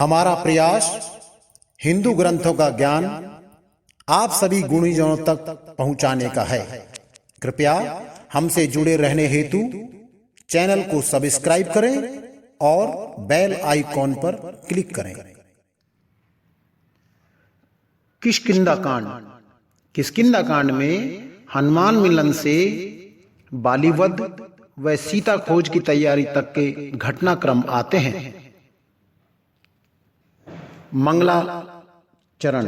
हमारा प्रयास हिंदू ग्रंथों का ज्ञान आप सभी गुणीजनों तक पहुंचाने का है। कृपया हमसे जुड़े रहने हेतु चैनल को सब्सक्राइब करें और बेल आइकॉन पर क्लिक करें। किष्किंधा कांड। किष्किंधा कांड में हनुमान मिलन से बालीवध व सीता खोज की तैयारी तक के घटनाक्रम आते हैं। मंगलाचरण।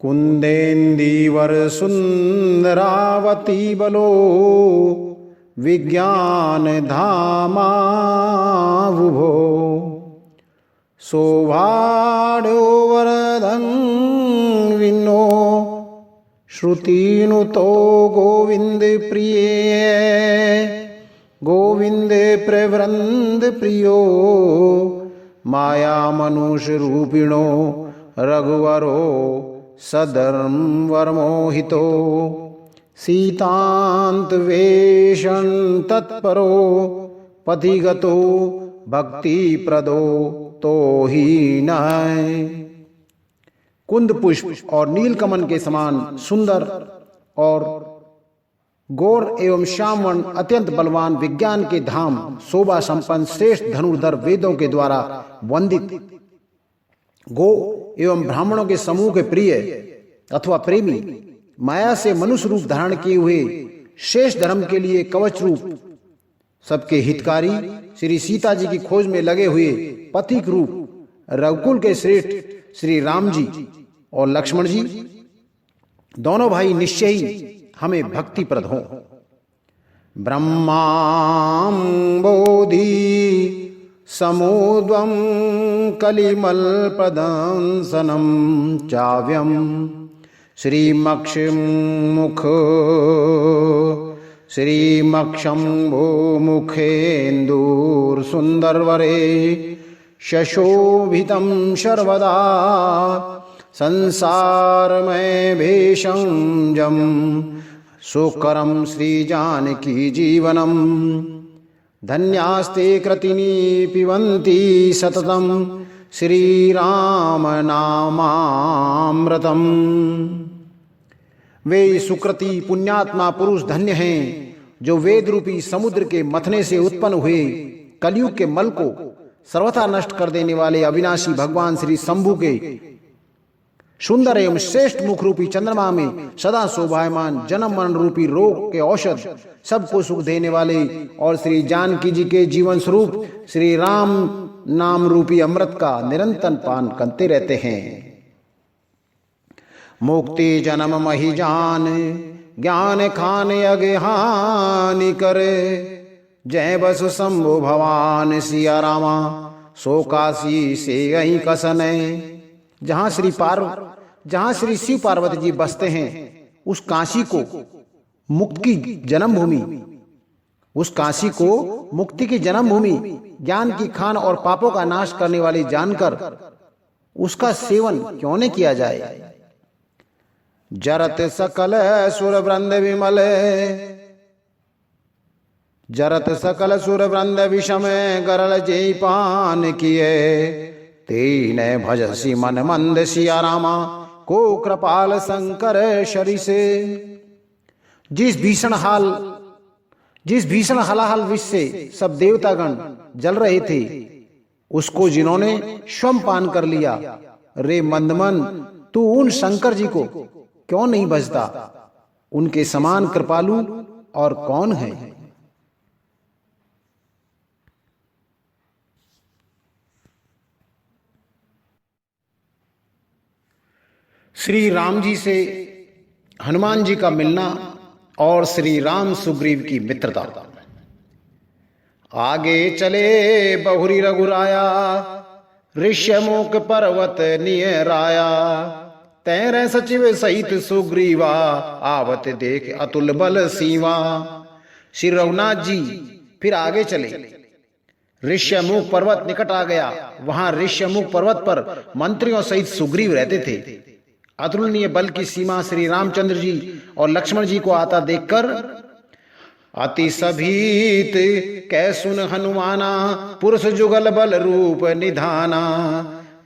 कुंदेन्दीवर सुंदरावती बलो विज्ञान धामावुभो शोभाढ्यो वरदं विनो श्रुतिनुतो गोविंद प्रिय गोविंद प्रवृंद प्रियो माया मनुष्य रूपिणो रघुवरो सधर्म वर्मोहितो सीतांत वेशन तत्परो पथिगतो भक्ति प्रदो तो ही न। कुंद पुष्प और नीलकमल के समान सुंदर और गौर एवं श्यामवर्ण अत्यंत बलवान विज्ञान के धाम शोभा संपन्न श्रेष्ठ धनुर्धर वेदों के द्वारा वंदित गो एवं ब्राह्मणों के समूह के प्रिय अथवा प्रेमी माया से मनुष्य रूप धारण किए हुए शेष धर्म के लिए कवच रूप सबके हितकारी श्री सीता जी की खोज में लगे हुए पथिक रूप रघुकुल के श्रेष्ठ श्री राम जी और लक्ष्मण जी दोनों भाई निश्चय ही हमें भक्तिप्रद हो। ब्रह्मां बोधि समुद्वं कलिमल प्रदंसनं चाव्यं श्रीमक्षं भूमुखेन्दुर सुंदरवरे शशोभितं सर्वदा संसारमय भेषं जम सुकरम श्री जानकी जीवनम धन्यास्ते कृतिनी पिबन्ति सततम श्री राम नामामृतम। वे सुकृति पुण्यात्मा पुरुष धन्य हैं जो वेद रूपी समुद्र के मथने से उत्पन्न हुए कलयुग के मल को सर्वथा नष्ट कर देने वाले अविनाशी भगवान श्री शंभु के सुंदर एवं श्रेष्ठ मुख रूपी चंद्रमा में सदा शोभायमान जन्म मरण रूपी रोग के औषध सबको सुख देने वाले और श्री जानकी जी के जीवन स्वरूप श्री राम नाम रूपी अमृत का निरंतर पान करते रहते हैं। मुक्ति जन्म मही जान ज्ञान खान अज्ञानी करे जय बस शंभु भवान सिया रामा सो काशी से यही कसन। जहाँ श्री शिव पार्वती जी बसते हैं उस काशी को मुक्ति की जन्मभूमि, उस काशी को मुक्ति की जन्मभूमि ज्ञान की खान और पापों का नाश करने वाली जानकर उसका सेवन क्यों न किया जाए। जरत सकल सुर वृंद विमल जरत सकल सुर वृंद विषम गरल जय पान किए तीन भजसी मन मंद सिया रामा को कृपाल शंकर शरी से। जिस भीषण हलाहल विष से सब देवतागण जल रहे थे उसको जिन्होंने स्वयं पान कर लिया, रे मंदमन तू उन शंकर जी को क्यों नहीं भजता। उनके समान कृपालु और कौन है। श्री राम जी से हनुमान जी का मिलना और श्री राम सुग्रीव की मित्रता। आगे चले बहुरी रघुराया ऋष्यमुख पर्वत नियराया तैरे सचिव सहित सुग्रीवा आवत देख अतुल बल सीवा। श्री रघुनाथ जी फिर आगे चले। ऋष्यमुख पर्वत निकट आ गया। वहां ऋष्यमुख पर्वत पर मंत्रियों सहित सुग्रीव रहते थे। अतुलनीय बल की सीमा श्री रामचंद्र जी और लक्ष्मण जी को आता देखकर अति सभीत कै सुन हनुमाना, पुरुष जुगल बल रूप निधाना।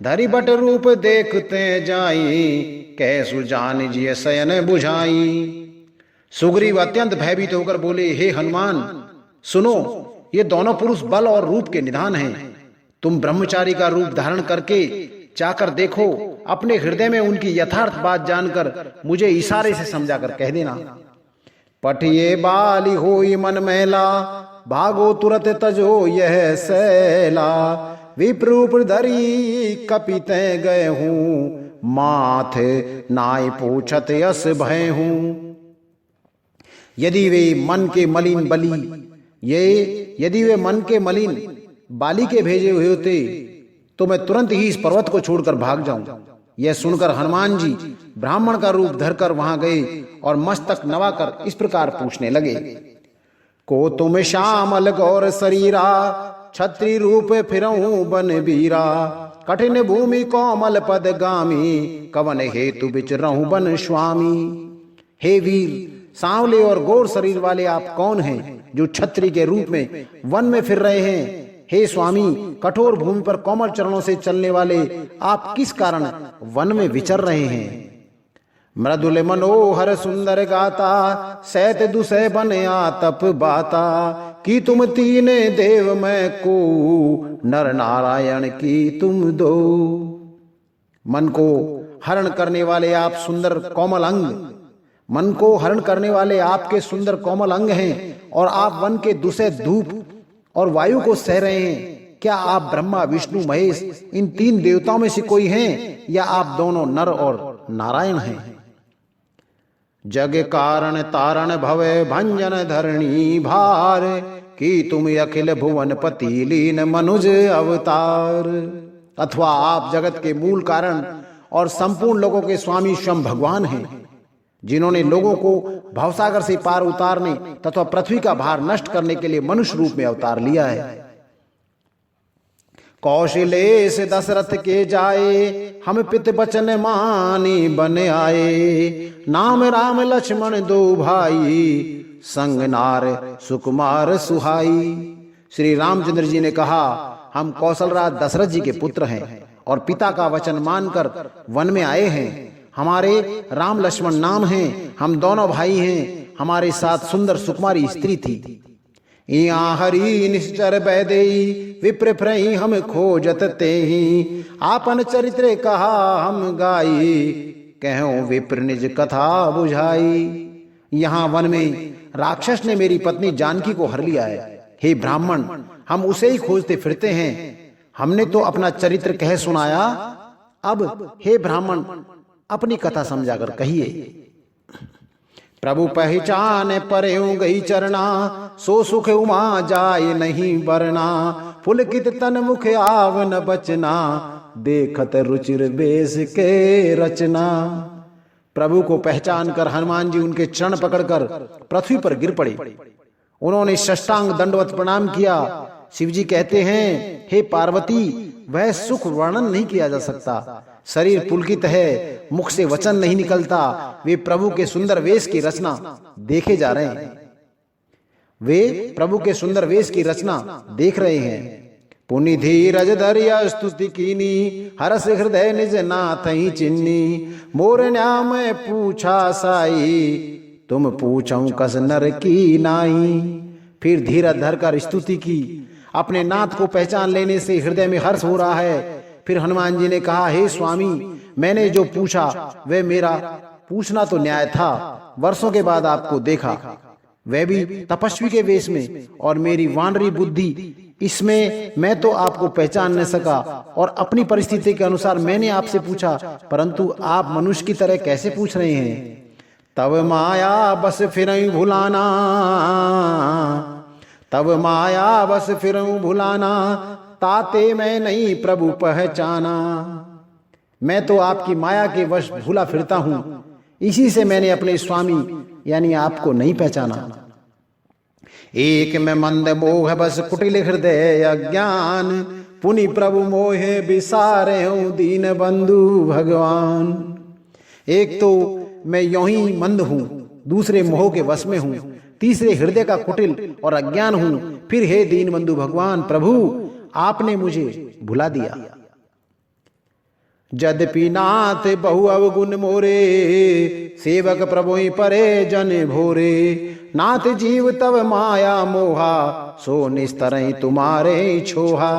धरि बट रूप देखते जाई, कैसु जान जिय शयन बुझाई। सुग्रीव अत्यंत भयभीत होकर बोले, हे हनुमान सुनो, ये दोनों पुरुष बल और रूप के निधान हैं। तुम ब्रह्मचारी का रूप धारण करके जाकर देखो, अपने हृदय में उनकी यथार्थ बात जानकर मुझे इशारे से समझाकर कह देना। पठिए बाली होई मन मैला, भागो तुरत तजो यह सैला। विप्रूप धरी कपिते गए हूँ, माथ नाय पूछत यस भय हूँ। यदि वे मन के मलिन बाली के भेजे हुए होते तो मैं तुरंत ही इस पर्वत को छोड़कर भाग जाऊं। यह सुनकर हनुमान जी ब्राह्मण का रूप धरकर वहां गए और मस्तक नवाकर इस प्रकार पूछने लगे। को तुम श्यामल गौर शरीरा, छत्री रूप फिरऊं बन बीरा। कठिन भूमि कोमल पद गामी, कवन हेतु विचरऊं बन स्वामी। हे वीर, सांवले और गौर शरीर वाले आप कौन हैं जो छत्री के रूप में वन में फिर रहे हैं? हे स्वामी, कठोर भूमि पर कोमल चरणों से चलने वाले आप किस कारण वन में विचर रहे हैं? मृदुल मनोहर सुंदर गाता, सैत दुसह बन आतप बाता। कि तुम तीन देव मैं को, नर नारायण की तुम दो। मन को हरण करने वाले आप सुंदर कोमल अंग, मन को हरण करने वाले आपके सुंदर कोमल अंग हैं और आप वन के दुसह धूप और वायु को सह रहे हैं। क्या आप ब्रह्मा विष्णु महेश इन तीन देवताओं में से कोई हैं, या आप दोनों नर और नारायण हैं? जग कारण तारण भवे भंजन धरणी भार, कि तुम अखिल भुवन पति लीन मनुज अवतार। अथवा आप जगत के मूल कारण और संपूर्ण लोगों के स्वामी स्वयं भगवान हैं, जिन्होंने लोगों को भवसागर से पार उतारने तथा पृथ्वी का भार नष्ट करने के लिए मनुष्य रूप में अवतार लिया है। कौशलेश दशरथ के जाए, हम पित बचन मानी बन आए। नाम राम लक्ष्मण दो भाई, संग नार सुकुमार सुहाई। श्री रामचंद्र जी ने कहा, हम कौशलराज दशरथ जी के पुत्र हैं और पिता का वचन मानकर वन में आए हैं। हमारे राम लक्ष्मण नाम हैं, हम दोनों भाई हैं। हमारे साथ सुंदर सुकुमारी स्त्री थी। या हरि निश्चर बैदेई, विप्र फ्रही हम खोजत तेहि। आपन चरित्र कहा हम गाई, कहो विप्र निज कथा बुझाई। यहाँ वन में राक्षस ने मेरी पत्नी जानकी को हर लिया है। हे ब्राह्मण, हम उसे ही खोजते फिरते हैं। हमने तो अपना चरित्र कह सुनाया, अब हे ब्राह्मण अपनी कथा समझाकर कहिए। प्रभु पहचान परयों गई चरना, सो सुख उमा जाय नहीं बरना। पुलकित तन मुख आवन बचना, देखत रुचिर बेस के रचना। प्रभु को पहचान कर हनुमान जी उनके चरण पकड़कर पृथ्वी पर गिर पड़े। उन्होंने साष्टांग दंडवत प्रणाम किया। शिव जी कहते हैं, हे पार्वती, वह सुख वर्णन नहीं किया जा सकता। शरीर पुलकित है, मुख से वचन नहीं निकलता। वे प्रभु के सुंदर वेश की रचना देखे जा रहे हैं। वे प्रभु के सुंदर वेश की रचना देख रहे हैं। पुनि धीरज धरिया स्तुति कीनी, हरस हृदय निज नाथ ही चिन्नी। मोर न्याम पूछा साई, तुम पूछऊं कस नर की नाई। फिर धीरज धरकर स्तुति की। अपने नाथ को पहचान लेने से हृदय में हर्ष हो रहा है। फिर हनुमान जी ने कहा, हे स्वामी, मैंने जो पूछा वह मेरा पूछना तो न्याय था। वर्षों के बाद आपको देखा, वह भी तपस्वी के वेश में, और मेरी वानरी बुद्धि, इसमें मैं तो आपको पहचान न सका। और अपनी परिस्थिति के अनुसार मैंने आपसे पूछा, परंतु आप मनुष्य की तरह कैसे पूछ रहे हैं? तब माया बस फिरऊं भुलाना, तब माया बस फिरऊं भुलाना। ताते मैं नहीं प्रभु पहचाना। मैं तो आपकी माया के वश भूला फिरता हूं, इसी से मैंने अपने स्वामी यानी आपको नहीं पहचाना। एक मैं मंद मोह बस कुटिल हृदय अज्ञान। पुनि प्रभु मोहे बिसारे हूं दीन बंधु भगवान। एक तो मैं यों ही मंद हूं, दूसरे मोह के वश में हूं। तीसरे हृदय का कुटिल और अज्ञान हूं। फिर हे दीनबंधु भगवान प्रभु, आपने मुझे भुला दिया। यद्यपि नाथ बहु अवगुण मोरे, सेवक प्रभु परे जन भोरे। नाथ जीव तब माया मोहा, सो निस्तरई तुम्हारे छोहा।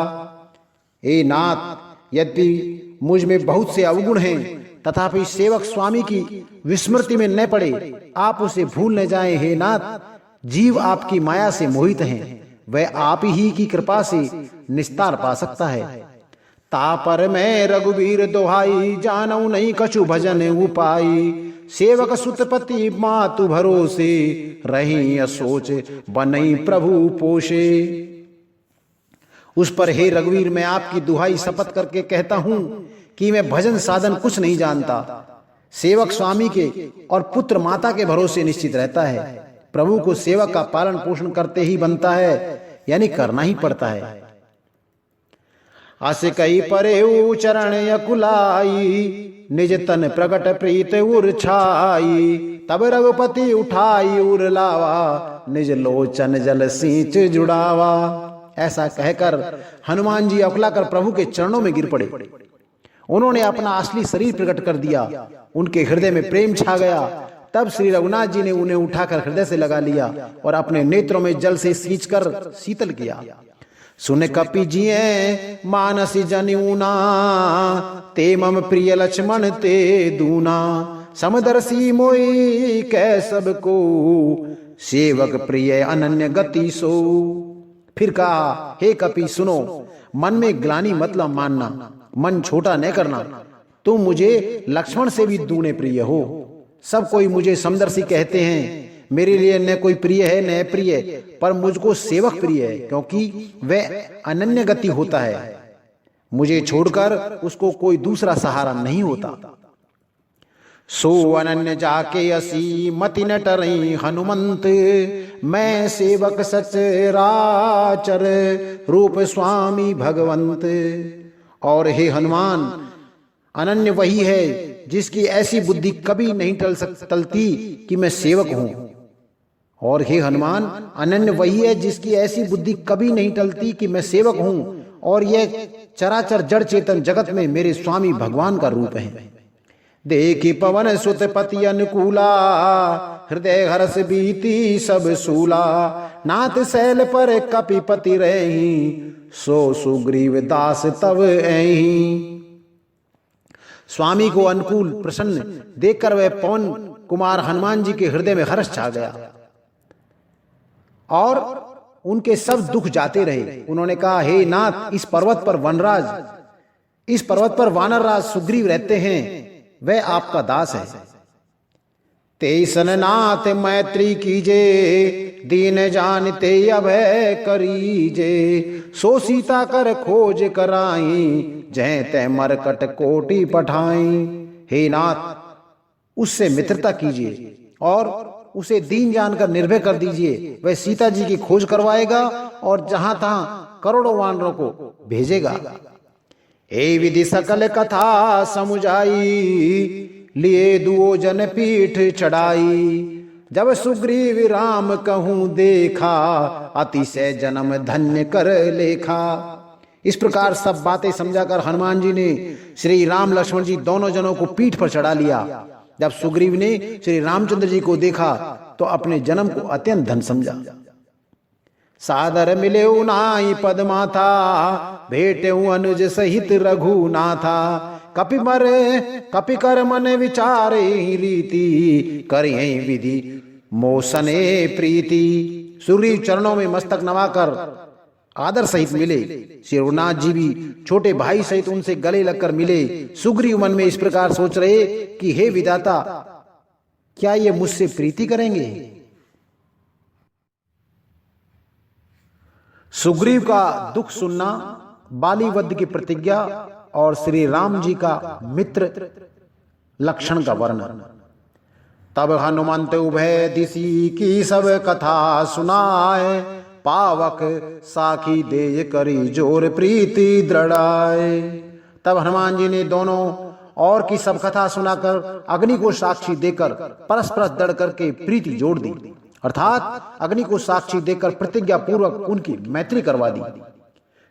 ए नाथ, यद्यपि मुझ में बहुत से अवगुण हैं, तथापि सेवक स्वामी की विस्मृति में न पड़े, आप उसे भूल न जाएं। हे नाथ, जीव आपकी माया से मोहित हैं, वह आप ही की कृपा से निस्तार पा सकता है। तापर मैं रघुवीर दोहाई, जानऊ नहीं कछु भजन उपाई। सेवक सुतपति मातु भरोसे, रही असोच बनई प्रभु पोषे। उस पर हे रघुवीर, मैं आपकी दुहाई शपथ करके कहता हूं कि मैं भजन साधन कुछ नहीं जानता। सेवक स्वामी के और पुत्र माता के भरोसे निश्चित रहता है। प्रभु को सेवक का पालन पोषण करते ही बनता है, यानी करना ही पड़ता है। अस कई परे चरण अकुलाई, निज तन प्रगट प्रीत उर छाई। तब रघुपति उठाई उर लावा, निज लोचन जल सींच जुड़ावा। ऐसा कहकर हनुमान जी अकुलाकर प्रभु के चरणों में गिर पड़े। उन्होंने अपना असली शरीर प्रकट कर दिया। उनके हृदय में प्रेम छा गया। तब श्री रघुनाथ जी ने उन्हें उठाकर हृदय से लगा लिया और अपने नेत्रों में जल से सींचकर शीतल किया। सुन कपि जिये मानसी जनिऊना, ते मम प्रिय लक्ष्मण ते दूना। समदर्शी मोई कै सबको, सेवक प्रिय अनन्य गति सो। फिर कहा, हे कपि सुनो, मन में ग्लानि मतलब मानना, मन छोटा न करना। तुम मुझे लक्ष्मण से भी दूने प्रिय हो। सब कोई मुझे समदर्शी कहते हैं, मेरे लिए न कोई प्रिय है न प्रिय, पर मुझको सेवक प्रिय है, क्योंकि वह अनन्य गति होता है। मुझे छोड़कर उसको कोई दूसरा सहारा नहीं होता। सो अनन्य जाके असी मति न टरई हनुमंत, मैं सेवक सचराचर रूप स्वामी भगवंत। और हे हनुमान, अनन्य वही है जिसकी ऐसी बुद्धि कभी नहीं टलती कि मैं सेवक हूं। और हे हनुमान, अनन्य वही है जिसकी ऐसी बुद्धि कभी नहीं टलती कि मैं सेवक हूं, और यह चराचर जड़ चेतन जगत में मेरे स्वामी भगवान का रूप है। देखी पवन सुत पति अनुकूला, हृदय हर्ष बीती सब सूला। नाथ शैल पर कपिपति रही, सो सुग्रीव दास तब ऐही। स्वामी को अनुकूल प्रसन्न देखकर वह पवन कुमार हनुमान जी के हृदय में हर्ष छा गया और उनके सब दुख जाते रहे। उन्होंने कहा, हे नाथ, इस पर्वत पर वानरराज सुग्रीव रहते हैं, वह आपका दास है। तेसन नाथ मैत्री कीजे, दीन जानते अभय करीजे। सो सीता कर खोज कराई, जय तय मरकट कोटि पठाई। हे नाथ, उससे मित्रता कीजिए और उसे दीन जानकर निर्भय कर दीजिए। वह सीता जी की खोज करवाएगा और जहां तहां करोड़ों वानरों को भेजेगा। ए विधि सकल कथा समुझाई, लिए दुओ जन पीठ चढ़ाई। जब सुग्रीव राम कहूं देखा, अतिशय जन्म धन्य कर लेखा। इस प्रकार सब बातें समझाकर हनुमान जी ने श्री राम लक्ष्मण जी दोनों जनों को पीठ पर चढ़ा लिया। जब सुग्रीव ने श्री रामचंद्र जी को देखा तो अपने जन्म को अत्यंत धन समझा। सादर मिले नाई पदमा था, भेटे अनुज सहित रघुनाथा। कपि कर मन विचारे रीति, करिए विधि मोसने प्रीति। सुग्रीव चरणों में मस्तक नवाकर आदर सहित मिले। श्री रघुनाथ जी भी छोटे भाई सहित उनसे गले लगकर मिले। सुग्रीव मन में इस प्रकार सोच रहे कि हे विधाता, क्या ये मुझसे प्रीति करेंगे। सुग्रीव का दुख सुनना, बाली वध की प्रतिज्ञा और श्री राम जी का मित्र लक्षण का वर्णन। तब हनुमंत उभय दिशि की सब कथा सुनाए, पावक साखी देय करी जोर प्रीति दृढ़ाए। तब हनुमान जी ने दोनों और की सब कथा सुनाकर अग्नि को साक्षी देकर परस्पर दृढ़ करके प्रीति जोड़ दी अर्थात अग्नि को साक्षी देकर प्रतिज्ञा पूर्वक उनकी मैत्री करवा दी।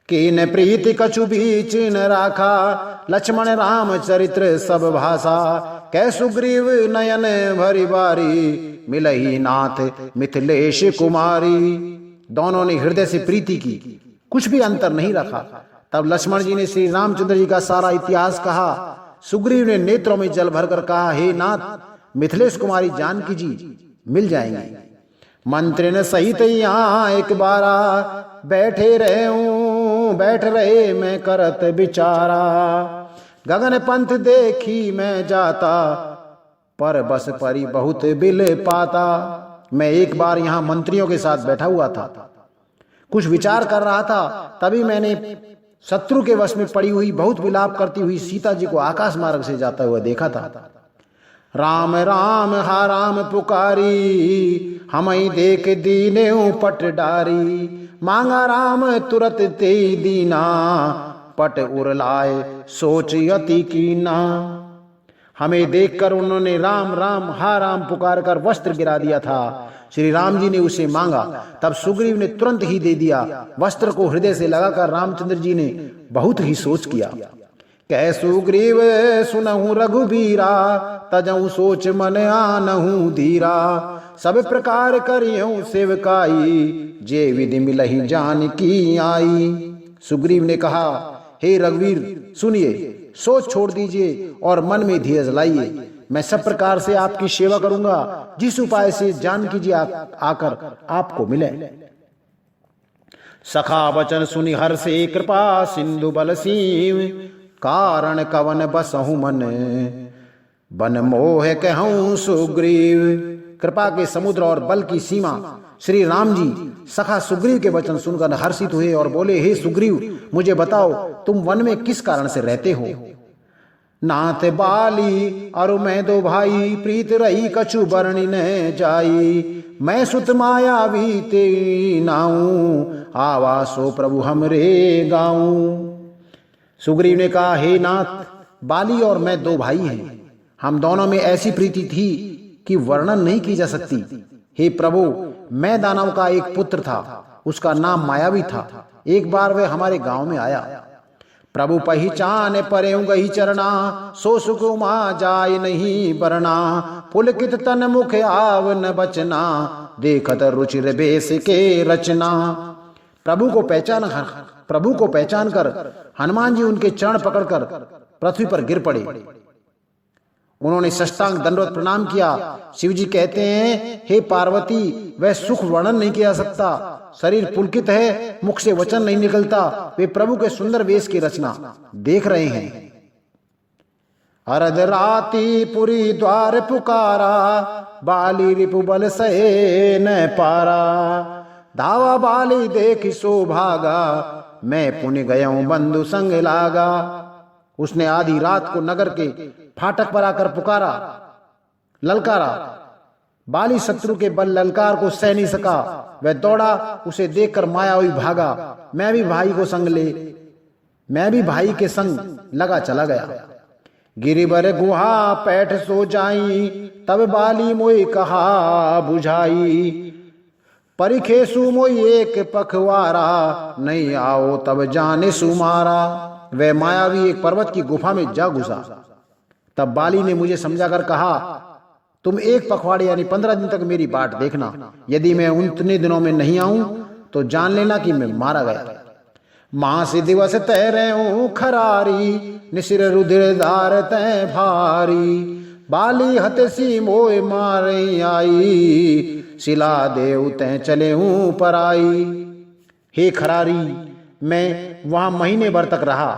कीन प्रीति कछु बीच न राखा, लक्ष्मण राम चरित्र सब भाषा। कै सुग्रीव नयन भरी बारी, मिलही नाथ मिथिलेश कुमारी। दोनों ने हृदय से प्रीति की, कुछ भी अंतर नहीं रखा। तब लक्ष्मण जी ने श्री रामचंद्र जी का सारा इतिहास कहा। सुग्रीव ने नेत्रों में जल भरकर कहा, हे नाथ, मिथिलेश कुमारी जानकी जी मिल जाएंगी। मंत्री ने सहित यहाँ एक बारा, बैठ रहे मैं करत विचारा। गगन पंथ देखी मैं जाता, पर बस परी बहुत बिल पाता। मैं एक बार यहाँ मंत्रियों के साथ बैठा हुआ था, कुछ विचार कर रहा था, तभी मैंने शत्रु के वश में पड़ी हुई बहुत विलाप करती हुई सीता जी को आकाश मार्ग से जाता हुआ देखा था। राम राम हा राम पुकारी, हमई देख दीने पट डारी। मांगा राम तुरत ते दीना, पट उरलाए सोच यति कीना। हमें देखकर उन्होंने राम राम हा राम पुकार कर वस्त्र गिरा दिया था। श्री राम जी ने उसे मांगा, तब सुग्रीव ने तुरंत ही दे दिया। वस्त्र को हृदय से लगाकर रामचंद्र जी ने बहुत ही सोच किया। कै सुग्रीव सुनहु रघुबीरा, तजऊ सोच मन आनहु धीरा। सब प्रकार करियऊ सेवकाई, जे विधि मिलहि जानकी आई। सुग्रीव ने कहा, हे रघुवीर सुनिए, सोच छोड़ दीजिए और मन में धीरज लाइए। मैं सब प्रकार से आपकी सेवा करूंगा, जिस उपाय से जानकी जी आकर आपको मिले। सखा वचन सुनि हर से कृपा, सिंधु बल सीव कारण कवन बसहु मन। बन मोह कहूं सुग्रीव। कृपा के समुद्र और बल की सीमा श्री राम जी सखा सुग्रीव के वचन सुनकर हर्षित हुए और बोले, हे सुग्रीव, मुझे बताओ तुम वन में किस कारण से रहते हो। नाथ बाली अरु मैं दो भाई, प्रीत रही कछु बरणी न जाई। मैं सुत मायावी ते नाऊं, आवासो प्रभु हमरे गाऊं। सुग्रीव ने कहा, हे नाथ, बाली और मैं दो भाई हैं। हम दोनों में ऐसी प्रीति थी कि वर्णन नहीं की जा सकती। हे प्रभु, मैं दानव का एक पुत्र था, उसका नाम मायावी था। एक बार वह हमारे गांव में आया। प्रभु पहचान परे गही चरना, सो सुकुमा जाय नहीं बरना। पुलकित तन मुख आवन बचना, देखत रुचिर बेस के रचना। प्रभु को पहचान कर हनुमान जी उनके चरण पकड़कर पृथ्वी पर गिर पड़े। उन्होंने साष्टांग दंडवत प्रणाम किया। शिव जी कहते हैं, हे पार्वती, वह सुख वर्णन नहीं किया सकता। शरीर पुलकित है, मुख से वचन नहीं निकलता। वे प्रभु के सुंदर वेश की रचना देख रहे हैं। अरद राती पुरी द्वार पुकारा, बाली रिपु बल सहे न पारा। धावा बाली देख सो भागा, मैं पुण्य गयऊं बंधु संग लागा। उसने आधी रात को नगर के फाटक पर आकर पुकारा, ललकारा। बाली शत्रु के बल ललकार को सह नहीं सका। वह दौड़ा, उसे देखकर मायावी भागा। मैं भी भाई के संग लगा चला गया। गिरिबर गुहा पैठ सो जाई, तब बाली मोई कहा बुझाई। परिखे सु मोई एक पखवारा, नहीं आओ तब जाने सुमारा। वह मायावी एक पर्वत की गुफा में जा घुसा। तब बाली ने मुझे समझाकर कहा, तुम एक पखवाड़े यानी 15 दिन तक मेरी बाट देखना। यदि मैं उतने दिनों में नहीं आऊं तो जान लेना कि मैं मारा गया। मास दिवस तय रहूं खरारी, निशिर रुधिर धार तय भारी। बाली हतसी मोय मारे आई, शिला देव तय चले हूं पराई। हे खरारी, मैं वहां महीने भर तक रहा।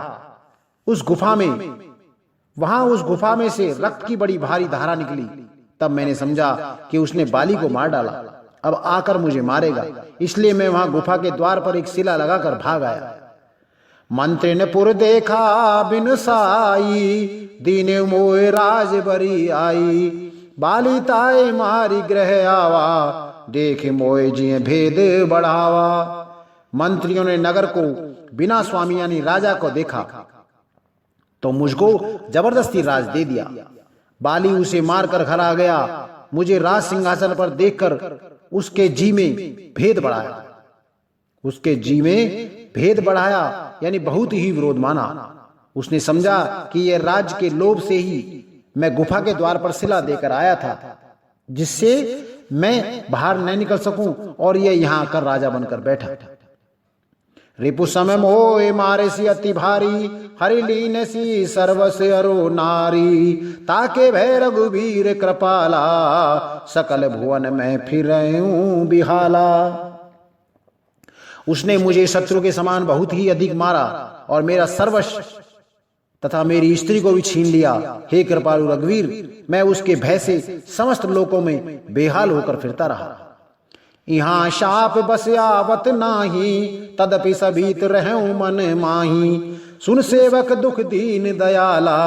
उस गुफा में से रक्त की बड़ी भारी धारा निकली। तब मैंने समझा कि उसने बाली को मार डाला, अब आकर मुझे मारेगा। इसलिए मैं वहां गुफा के द्वार पर एक शिला लगाकर भाग आया। मंत्री ने पुर देखा बिन साई, दीने मोय राज बरी आई। बाली ताए मारी ग्रह आवा, देखे मोय जी भेद बढ़ावा। मंत्रियों ने नगर को बिना स्वामी यानी राजा को देखा तो मुझको जबरदस्ती राज दे दिया। बाली उसे मारकर घर आ गया। मुझे राज सिंहासन पर देखकर उसके जी में भेद बढ़ाया। उसके जी में भेद बढ़ाया यानी बहुत ही विरोध माना। उसने समझा कि यह राज्य के लोभ से ही मैं गुफा के द्वार पर शिला देकर आया था, जिससे मैं बाहर न निकल सकूं, और यह यहां आकर राजा बनकर बैठा। रिपु समय मोह मारे सी अति भारी, हरि लीन सी सर्वस अरो नारी। ताके भय रघुवीर कृपाला, सकल भुवन में फिरऊं बिहाला। उसने मुझे शत्रु के समान बहुत ही अधिक मारा और मेरा सर्वस्व तथा मेरी स्त्री को भी छीन लिया। हे कृपालु रघुवीर, मैं उसके भय से समस्त लोकों में बेहाल होकर फिरता रहा। यहाँ शाप बस आवत नाही, तदपि सबीत रहूं मन माही। सुन सेवक दुख दीन दयाला,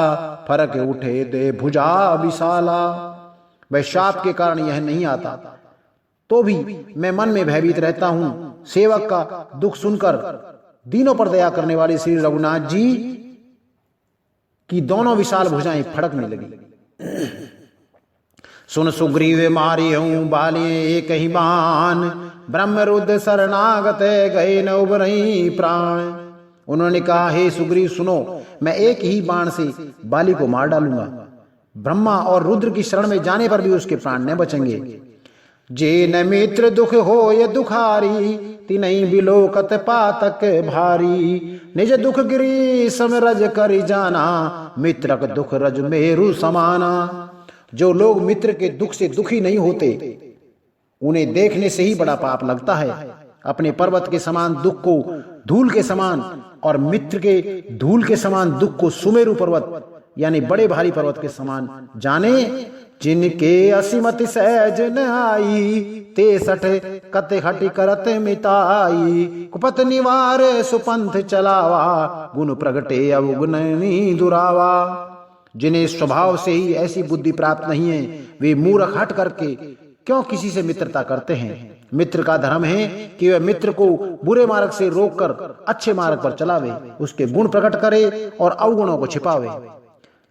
फरक उठे दे भुजा विशाला। वह शाप के कारण यह नहीं आता, तो भी मैं मन में भयभीत रहता हूं। सेवक का दुख सुनकर दीनों पर दया करने वाले श्री रघुनाथ जी की दोनों विशाल भुजाएं फड़कने लगी। सुन सुग्रीव मारी हूं बालिए एक ही बाण, ब्रह्मरुद्र शरणागत गए न उबरई प्राण। उन्होंने कहा, हे सुग्रीव सुनो, मैं एक ही बाण से बाली को मार डालूंगा। ब्रह्मा और रुद्र की शरण में जाने पर भी उसके प्राण न बचेंगे। जे न मित्र दुख हो ये दुखारी, तिनहि बिलोकत पातक भारी। निज दुख गिरी सम रज करि जाना, मित्रक दुख रज मेरु समाना। जो लोग मित्र के दुख से दुखी नहीं होते, उन्हें देखने से ही बड़ा पाप लगता है। अपने पर्वत के समान दुख को धूल के समान और मित्र के धूल के समान दुख को सुमेरु पर्वत यानी बड़े भारी पर्वत के समान जाने। जिनके असीमति सहज न आई, ते सठ कत हटि करत मिताई। कुपत निवार सुपंथ चलावा, गुण प्रगटे अवगुणी दुरावा। जिन्हें स्वभाव से ही ऐसी बुद्धि प्राप्त नहीं है, वे मूर्ख हट करके क्यों किसी से मित्रता करते हैं। मित्र का धर्म है कि वह मित्र को बुरे मार्ग से रोककर अच्छे मार्ग पर चलावे, उसके गुण प्रकट करे और अवगुणों को छिपावे।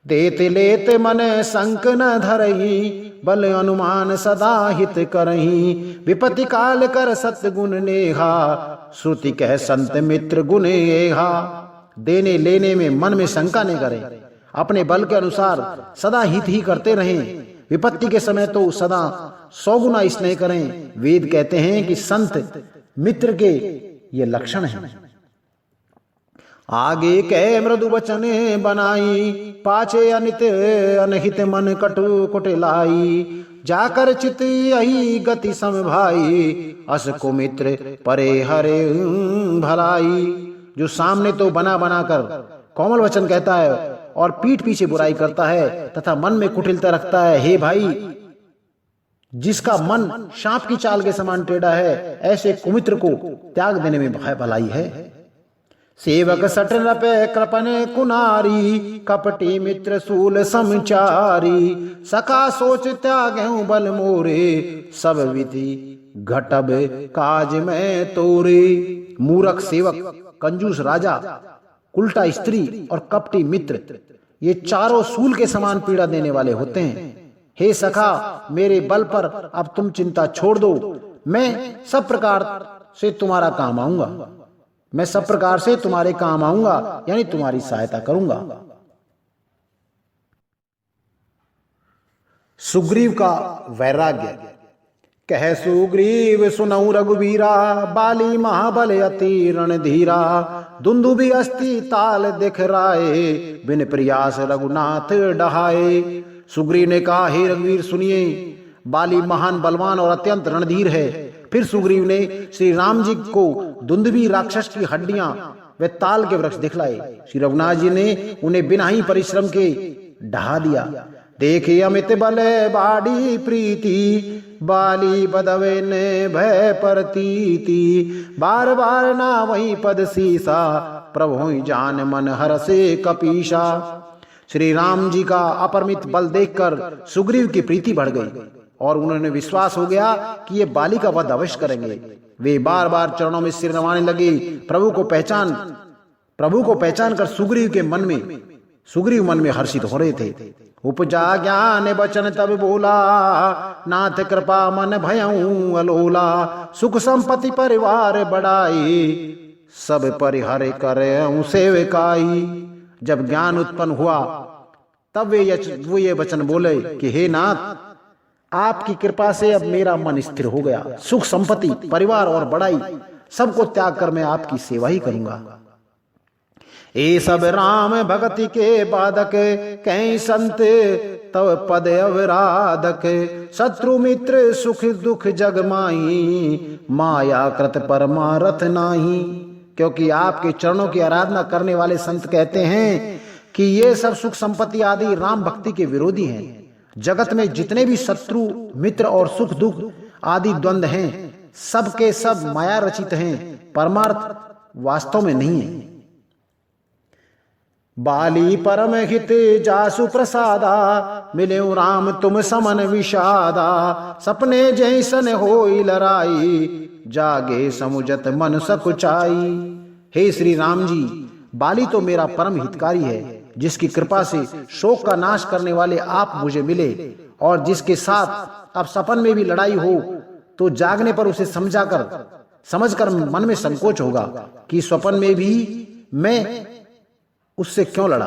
देते लेते मन संक न धरही, बल अनुमान सदा हित करही। विपत्ति काल कर सतगुण नेहा, श्रुति कह संत मित्र गुण एहा। देने लेने में मन में शंका नहीं करें, अपने बल के अनुसार सदा हित ही करते रहें। विपत्ति के समय तो सदा 100 गुना स्नेह करें। वेद कहते हैं कि संत मित्र के ये लक्षण हैं। आगे कह मृदु वचन बनाई, पाछे अनित अनहित मन कटु कुटिलाई। जाकर चित यही गति सम भाई, अस को मित्र परे हरे भलाई। जो सामने तो बना बना कर कोमल वचन कहता है और पीठ पीछे बुराई करता है तथा मन में कुटिलता रखता है, हे भाई, जिसका मन सांप की चाल के समान टेढ़ा है, ऐसे कुमित्र को त्याग देने में भलाई है। सेवक सट नपे कृपन कुनारी, कपटी मित्र सूल समचारी। सखा सोच त्यागें बल मोरे, सब विधि घटब काज में तोरे। मूर्ख सेवक, कंजूस राजा, उल्टा स्त्री और कपटी मित्र, ये चारों सूल के समान पीड़ा देने वाले होते हैं। हे सखा, मेरे बल पर अब तुम चिंता छोड़ दो, मैं सब प्रकार से तुम्हारा काम आऊंगा। मैं सब प्रकार से तुम्हारे काम आऊंगा, यानी तुम्हारी सहायता करूंगा। सुग्रीव का वैराग्य। कह सुग्रीव सुनऊ रघुवीरा, बाली महाबल अति रणधीरा। दुंदुभि अस्ति ताल दिख राए, बिन प्रयास रघुनाथ डहाए। सुग्रीव ने कहा, हे रघुवीर सुनिए, बाली महान बलवान और अत्यंत रणधीर है। फिर सुग्रीव ने श्री राम जी को दुंदुभि राक्षस की हड्डियां वे ताल के वृक्ष दिखलाए। श्री रघुनाथ जी ने उन्हें बिना ही परिश्रम के ढहा दिया। देखे अमित बल बाड़ी प्रीति, बाली बदवे ने भय परतीति। बार बार ना वही पद सीसा, प्रभु जान मन हर से कपीशा। श्री राम जी का अपरिमित बल देखकर सुग्रीव की प्रीति बढ़ गई और उन्होंने विश्वास हो गया कि ये बाली का वध अवश्य करेंगे। वे बार बार चरणों में सिर नवाने लगे। प्रभु को पहचान कर सुग्रीव के मन में सुग्रीव मन में हर्षित हो रहे थे। उपजा ज्ञान बचन तब बोला, नाथ कृपा मन भयऊं अलोला। सुख संपत्ति परिवार बढ़ाई, सब परिहर करे सेवकाई। जब ज्ञान उत्पन्न हुआ तब वो ये वचन बोले कि हे नाथ, आपकी कृपा से अब मेरा मन स्थिर हो गया। सुख संपत्ति परिवार और बड़ाई सबको त्याग कर मैं आपकी सेवा ही करूंगा। ए सब राम भगति के बाधक, कहीं संत तव पद अवराधक। शत्रु मित्र सुख दुख जग माही, माया कृत परमारथ नाही। क्योंकि आपके चरणों की आराधना करने वाले संत कहते हैं कि ये सब सुख संपत्ति आदि राम भक्ति के विरोधी हैं। जगत में जितने भी शत्रु मित्र और सुख दुख आदि द्वंद्व हैं, सब के सब माया रचित हैं, परमार्थ वास्तव में नहीं है। बाली परम हित जासु प्रसादा, मिले राम तुम समन विषादा। सपने जैसन होई लड़ाई, जागे समुझत मन सकुचाई। हे श्री राम जी, बाली तो मेरा परम हितकारी है, जिसकी कृपा से शोक का नाश करने वाले आप मुझे मिले, और जिसके साथ अब सपन में भी लड़ाई हो तो जागने पर उसे समझकर मन में संकोच होगा कि स्वपन में भी मैं उससे क्यों लड़ा।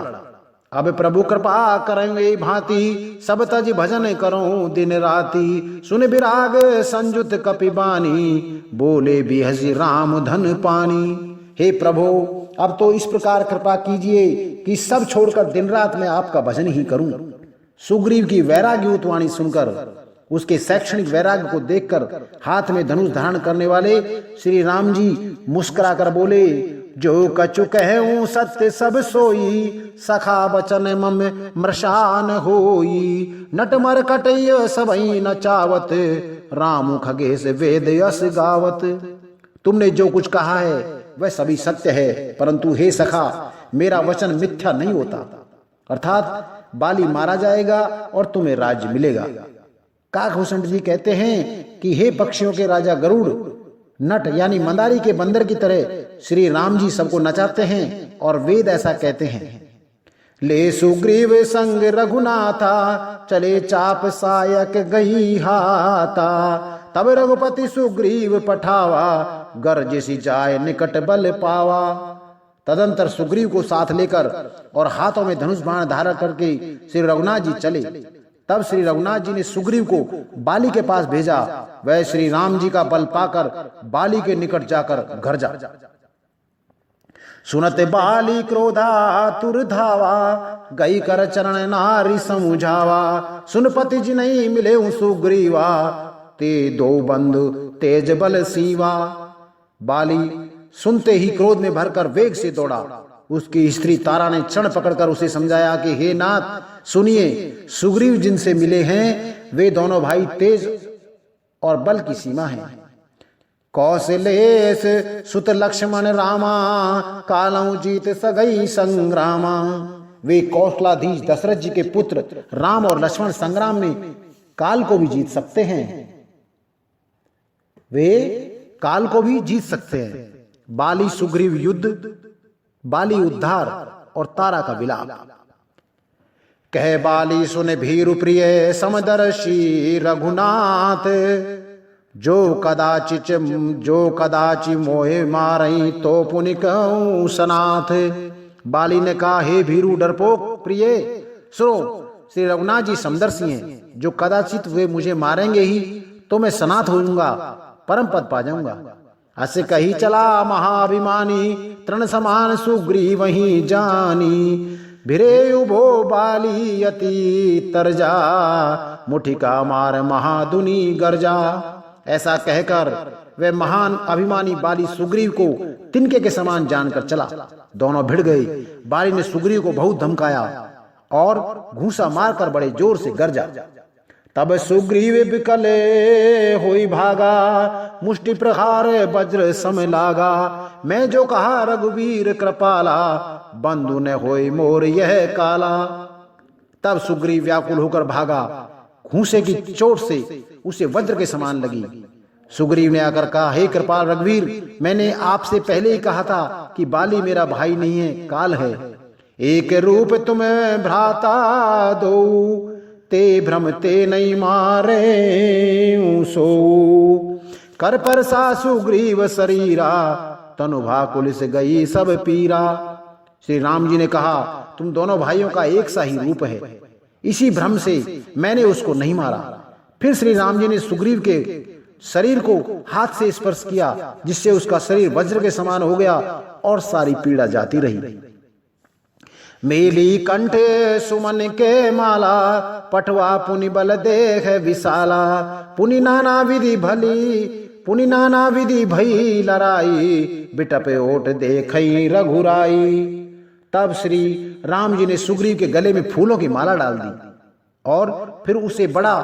अब प्रभु कृपा करेंगे भांति, सब तज भजन करो दिन राति। सुन विराग संजुत कपिबानी, बोले बिहसी राम धन पानी। हे प्रभु, अब तो इस प्रकार कृपा कीजिए कि सब छोड़कर दिन रात मैं आपका भजन ही करूं। सुग्रीव की वैराग्ययुत वाणी सुनकर, उसके शैक्षणिक वैराग्य को देखकर हाथ में धनुष धारण करने वाले श्री राम जी मुस्कुराकर बोले, जो कछु कहूं सत्य सब सोई, सखा बचन मम मृषान होई। नट मर कटय सबई नचावत, राम खगेश वेद यस गावत। तुमने जो कुछ कहा है वह सभी सत्य है, परंतु हे सखा, मेरा वचन मिथ्या नहीं होता। अर्थात बाली मारा जाएगा और तुम्हें राज्य मिलेगा। काकभूषण जी कहते हैं कि हे पक्षियों के राजा गरुड़, नट यानी मंदारी के बंदर की तरह श्री राम जी सबको नचाते हैं, और वेद ऐसा कहते हैं। ले सुग्रीव संग रघुनाथा, चले चाप सायक गई हाथा। तब रघुपति सुग्रीव पठावा, गर्जिसी जाय निकट बल पावा। तदंतर सुग्रीव को साथ लेकर और हाथों में धनुष बाण धारण करके श्री रघुनाथ जी चले। तब श्री रघुनाथ जी ने सुग्रीव को बाली के पास भेजा। वह श्री राम जी का बल पाकर बाली के निकट जाकर घर जा। सुनत बाली क्रोधा तुर धावा, गई कर चरण नारी समुझावा। सुनपति जी नहीं मिले सुग्रीवा, ते दो बंधु तेज बल सीवा। बाली सुनते ही क्रोध में भरकर वेग से दौड़ा। उसकी स्त्री तारा ने क्षण पकड़कर उसे समझाया कि हे नाथ सुनिए, सुग्रीव जिनसे मिले हैं वे दोनों भाई तेज और बल की सीमा हैं। कौशलेश सुत लक्ष्मण रामा, कालऊ जीत सगई संग्रामा। वे कौशलाधीश दशरथ जी के पुत्र राम और लक्ष्मण संग्राम में काल को भी जीत सकते हैं। वे काल को भी जीत सकते हैं। बाली सुग्रीव युद्ध, बाली उद्धार और तारा का विलाप। कह बाली सुन भीरु प्रिय समदर्शी रघुनाथ, जो कदाचि मोहे मारई तो पुनि कहूं सनाथ। बाली ने कहा, हे भीरु डरपोक प्रिय, सुनो, श्री रघुनाथ जी समदर्शी हैं, जो कदाचित वे मुझे मारेंगे ही तो मैं सनाथ होऊंगा, परम पद पा जाऊंगा। अस कही चला महाभिमानी, तृण समान सुग्रीव वहीं जानी। भिरे उभो बाली अति तरजा, मुठिका मार महादुनी गर्जा। ऐसा कहकर वे महान अभिमानी बाली सुग्रीव को तिनके के समान जानकर चला। दोनों भिड़ गए। बाली ने सुग्रीव को बहुत धमकाया और घूंसा मारकर बड़े जोर से गरजा। तब सुग्रीव बिकले होई भागा, मुष्टि प्रहार वज्र सम लागा। मैं जो कहा रघुवीर कृपाला, बंधु ने होई मोर यह काला। तब सुग्रीव व्याकुल होकर भागा। घूंसे की चोट से उसे वज्र के समान लगी। सुग्रीव ने आकर कहा, हे कृपाल रघुवीर, मैंने आपसे पहले ही कहा था कि बाली मेरा भाई नहीं है, काल है। एक रूप तुम्हें भ्राता दो, ते भ्रम ते नहीं मारे सो। कर पर सासु ग्रीव शरीरा, तनु भाकुल से गई सब पीरा। श्री राम जी ने कहा, तुम दोनों भाइयों का एक सा ही रूप है, इसी भ्रम से मैंने उसको नहीं मारा। फिर श्री राम जी ने सुग्रीव के शरीर को हाथ से स्पर्श किया, जिससे उसका शरीर वज्र के समान हो गया और सारी पीड़ा जाती रही। मेली कंठ सुमन के माला, पटवा पुनि बल देख विशाला। पुनि नाना विधि भली, पुनि नाना विधि भई लड़ाई, बिटपे ओट देखई रघुराई। तब श्री राम जी ने सुग्रीव के गले में फूलों की माला डाल दी और फिर उसे बड़ा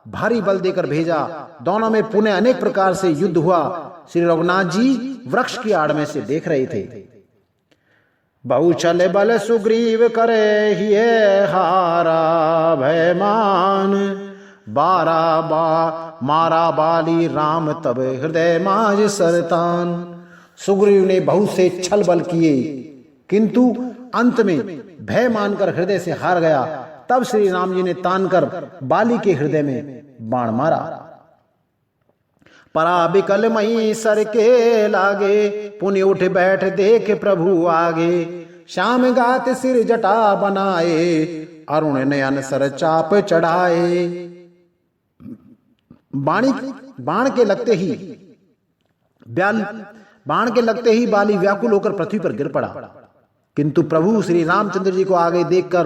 भारी बल देकर भेजा। दोनों में पुनः अनेक प्रकार से युद्ध हुआ। श्री रघुनाथ जी वृक्ष की आड़ में से देख रहे थे। बहु चल बल सुग्रीव करे हिये हारा, भयमान बारा मारा बाली राम तब हृदय माज सरतान। सुग्रीव ने बहुत से छल बल किए, किंतु अंत में भय मानकर हृदय से हार गया। तब श्री राम जी ने तान कर बाली के हृदय में बाण मारा। परा बिकल मई सर के लागे, पुनि उठ बैठ देख प्रभु आगे। श्याम गात सिर जटा बनाए, अरुण नयन सर चाप चढ़ाए। बाण के लगते ही बाली व्याकुल होकर पृथ्वी पर गिर पड़ा, किंतु प्रभु श्री रामचंद्र जी को आगे देखकर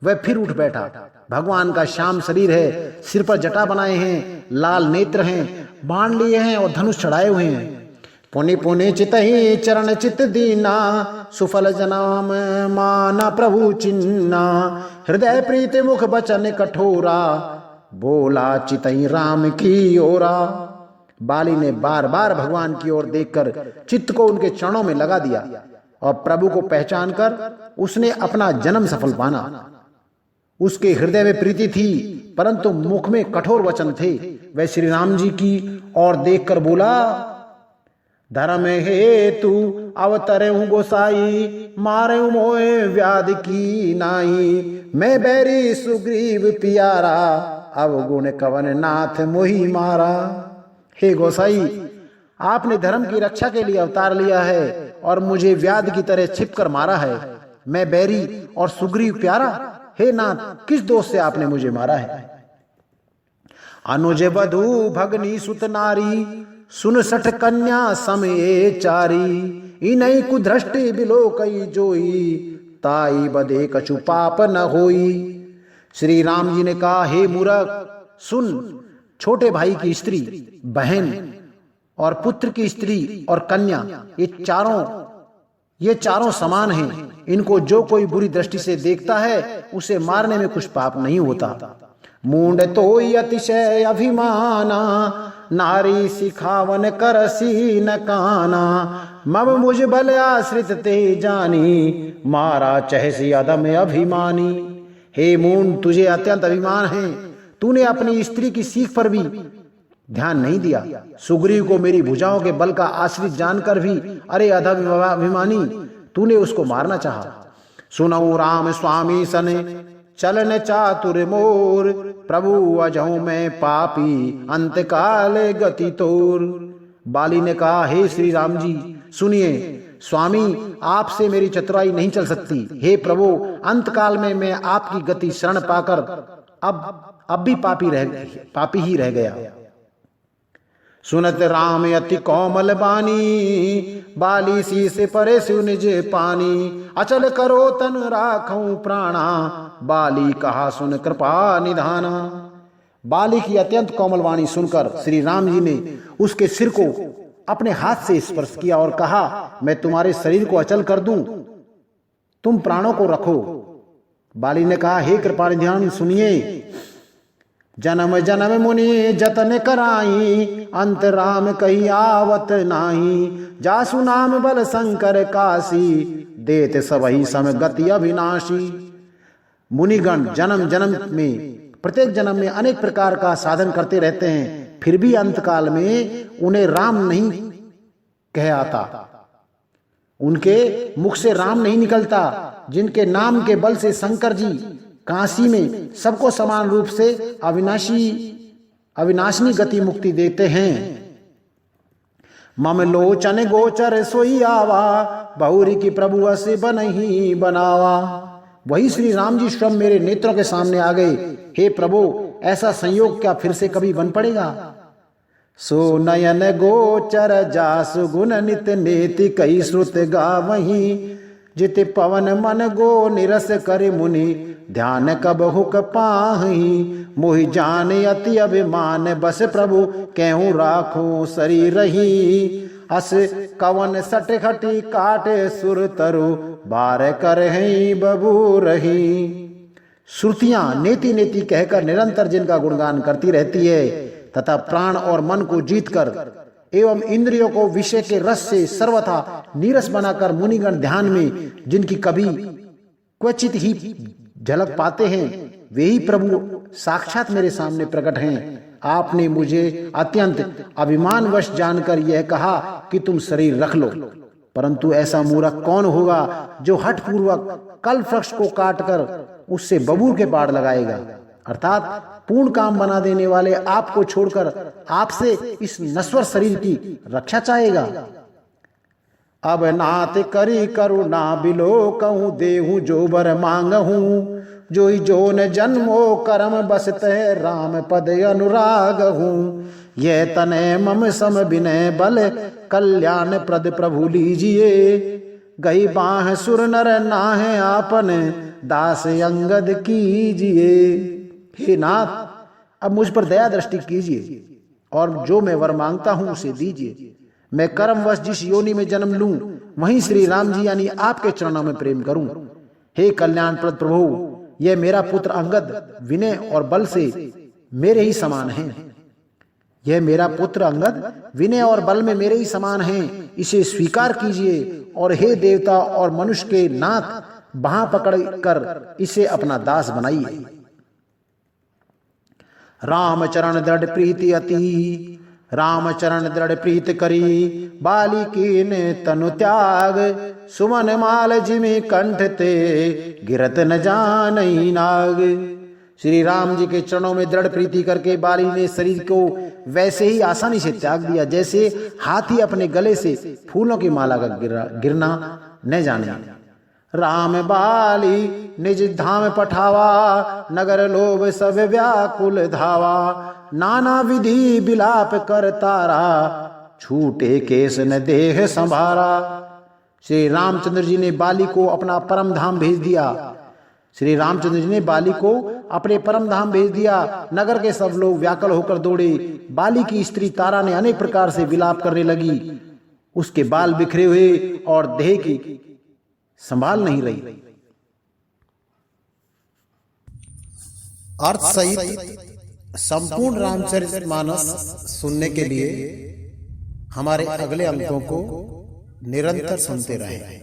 वह फिर उठ बैठा। भगवान का श्याम शरीर है, सिर पर जटा बनाए हैं, लाल नेत्र हैं, बाण लिए हैं और धनुष चढ़ाए हुए हैं। पुनि पुनि चितहि चरण चित दीना, सुफल जनाम माना प्रभु चिन्ना। हृदय प्रीत मुख बचन कठोरा, बोला चितहि राम की ओरा। बाली ने बार बार भगवान की ओर देखकर चित्त को उनके चरणों में लगा दिया और प्रभु को पहचान कर उसने अपना जन्म सफल माना। उसके हृदय में प्रीति थी, परंतु मुख में कठोर वचन थे। वह श्री राम जी की ओर देखकर बोला, धर्म हेतु अवतरे हूं गोसाई, मारे मोए व्याध की नाई। मैं बैरी सुग्रीव पियारा, अवगुण कवन नाथ मोहि मारा। हे गोसाई, आपने धर्म की रक्षा के लिए अवतार लिया है और मुझे व्याध की तरह छिपकर मारा है। मैं बैरी और सुग्रीव प्यारा, हे नाथ, किस दोष से आपने मुझे मारा है। अनुज वधु भगनी सुत नारी, सुन सठ कन्या समय चारी। इनई कुदृष्टि बिलो कई जोई, ताई बदे कछु पाप न होई। श्री राम जी ने कहा, हे मूर्ख सुन, छोटे भाई की स्त्री, बहन और पुत्र की स्त्री और कन्या, ये चारों समान हैं। इनको जो कोई बुरी दृष्टि से देखता है उसे मारने में कुछ पाप नहीं होता। मूंड तोई अतिशय अभिमाना, नारी सिखावन करसी न काना। मब मुझ बल आश्रित ते जानी, मारा चहसी अदम अभिमानी। हे मूंड, तुझे अत्यंत अभिमान है, तूने अपनी स्त्री की सीख पर भी ध्यान नहीं दिया। सुग्रीव को मेरी भुजाओं के बल का आश्रित जानकर भी, अरे अभिमानी, तूने उसको मारना चाहा। सुनऊ राम स्वामी सने, चलन चातुर मोर। प्रभु अजहूं मैं पापी, अंत काल गति तोर। बाली ने कहा, हे श्री राम जी सुनिए, स्वामी आपसे मेरी चतुराई नहीं चल सकती। हे प्रभु, अंत काल में मैं आपकी गति शरण पाकर अब भी पापी ही रह गया। सुनत राम अति कोमल बानी, बाली शीस परे सुनिज पानी। अचल करो तन राखूं प्राणा, बाली कहा सुन कृपा निधाना। बाली की अत्यंत कोमल वाणी सुनकर श्री राम जी ने उसके सिर को अपने हाथ से स्पर्श किया और कहा, मैं तुम्हारे शरीर को अचल कर दूं, तुम प्राणों को रखो। बाली ने कहा, हे कृपा निधान सुनिए, जन्म जन्म मुनि जतन कराई, अंत राम कही आवत नाही। जासु नाम बल शंकर काशी, देत सबही सम गति अविनाशी। मुनिगण जन्म जन्म में, प्रत्येक जन्म में अनेक प्रकार का साधन करते रहते हैं, फिर भी अंत काल में उन्हें राम नहीं कह आता। उनके मुख से राम नहीं निकलता, जिनके नाम के बल से शंकर जी काशी में सबको समान रूप से अविनाशिनी गति मुक्ति देते हैं। मम लोचन गोचर सोई आवा, बहुरी की प्रभु असे बनही बनावा। वही श्री राम जी स्वयं मेरे नेत्रों के सामने आ गए। हे प्रभु, ऐसा संयोग क्या फिर से कभी बन पड़ेगा? सो नयन गोचर जासु गुण नित नेति, कई श्रुत गावही, जित पवन मन गो निरस करे मुनि, ध्यान कब हुक पाही। मोहि जान अति अभिमान, बस प्रभु कहूँ राखो शरीर रही। अस कवन सट खटी काटे सुर तरु, बार कर बबू रही। श्रुतियां नेति नेति कहकर निरंतर जिनका गुणगान करती रहती है तथा प्राण और मन को जीतकर एवं इंद्रियों को विषय के रस से सर्वथा नीरस बनाकर मुनिगण ध्यान में जिनकी कभी क्वचित ही झलक पाते हैं, वे ही प्रभु साक्षात मेरे सामने प्रकट हैं। आपने मुझे अत्यंत अभिमानवश जानकर यह कहा कि तुम शरीर रख लो, परंतु ऐसा मूर्ख कौन होगा जो हठ पूर्वक कल वृक्ष को काटकर उससे बबूर के पाड़ लगाएगा, अर्थात पूर्ण काम बना देने वाले आपको छोड़कर आपसे इस नश्वर शरीर की रक्षा चाहेगा। अब नाथ करी करुणा बिलो कहूँ, देहूँ जो बर मांगहूँ, जोई जोन जन्मो कर्म बसते राम पद अनुराग हूँ। ये तने मम सम विनय बल, कल्याण प्रद प्रभु लीजिए। गई बाह सुर नर नाहे आपन, दास अंगद कीजिए। हे नाथ, अब मुझ पर दया दृष्टि कीजिए और जो मैं वर मांगता हूं उसे दीजिए। मैं कर्मवश जिस योनि में जन्म लूं वहीं श्री राम जी यानी आपके चरणों में प्रेम करूं। हे कल्याण प्रद प्रभु, यह मेरा पुत्र अंगद विनय और बल से मेरे ही समान है। यह मेरा पुत्र अंगद विनय और बल में मेरे ही समान है, इसे स्वीकार कीजिए और हे देवता और मनुष्य के नाथ, बाह पकड़ कर इसे अपना दास बनाइए। राम चरण दृढ़ प्रीति अति, राम चरण दृढ़ प्रीत करी, बाली कीन तनु त्याग। सुमन माल जिमि कंठ ते, गिरत न जानई नाग। श्री राम जी के चरणों में दृढ़ प्रीति करके बाली ने शरीर को वैसे ही आसानी से त्याग दिया जैसे हाथी अपने गले से फूलों की माला का गिरना न जाने। राम बाली निज धाम पठावा, नगर लोभ सब व्याकुल धावा। नाना विधि बिलाप कर तारा, छूटे केस न देह संभारा। श्री रामचंद्र जी ने बाली को अपना परम धाम भेज दिया। श्री रामचंद्र जी ने बाली को अपने परम धाम भेज दिया। नगर के सब लोग व्याकुल होकर दौड़े। बाली की स्त्री तारा ने अनेक प्रकार से विलाप करने लगी। उसके बाल बिखरे हुए और देह की संभाल नहीं रही। अर्थ सहित संपूर्ण रामचरितमानस सुनने के लिए हमारे अगले अंकों को निरंतर सुनते रहें।